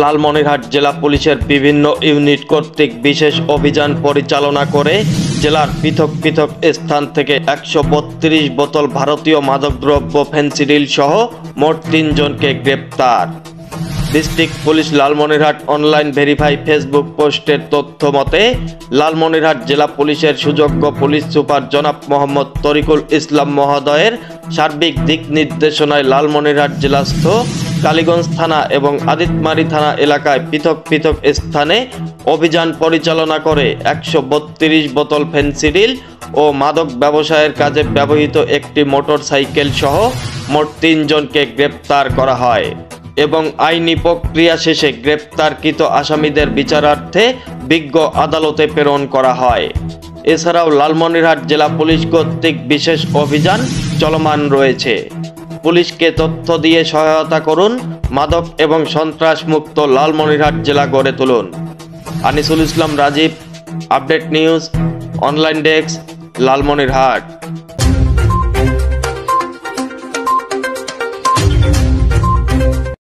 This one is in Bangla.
লালমনিরহাট জেলা পুলিশের বিভিন্ন ইউনিট কর্তৃক বিশেষ অভিযান পরিচালনা করে জেলার পৃথক পৃথক স্থান থেকে 132 বোতল ভারতীয় মাদকদ্রব্য ফেনসিডিল সহ মোট 3 জনকে গ্রেপ্তার। District police Lalmonirhat online verify Facebook পোস্টের তথ্য মতে লালমনিরহাট জেলা পুলিশের সুযোগ্য পুলিশ সুপার জনাব মোহাম্মদ তরিকুল ইসলাম মহোদয়ের সার্বিক দিক নির্দেশনায় লালমনিরহাট জেলাস্থ কালীগঞ্জ থানা এবং আদিতমারি থানা এলাকায় পৃথক পৃথক স্থানে অভিযান পরিচালনা করে 132 বোতল ফেনসিডিল ও মাদক ব্যবসায়ের কাজে ব্যবহৃত একটি মোটরসাইকেল সহ মোট 3 জনকে গ্রেপ্তার করা হয় এবং আইনি প্রক্রিয়া শেষে গ্রেপ্তারকৃত আসামিদের বিচারার্থে বিজ্ঞ আদালতে প্রেরণ করা হয়। এছাড়াও লালমনিরহাট জেলা পুলিশ কর্তৃক বিশেষ অভিযান চলমান রয়েছে। পুলিশকে তথ্য দিয়ে সহায়তা করুন, মাদক এবং সন্ত্রাস মুক্ত লালমনিরহাট জেলা গড়ে তুলুন। Anisul Islam Rajib, update news, online desk, Lalmonirhat.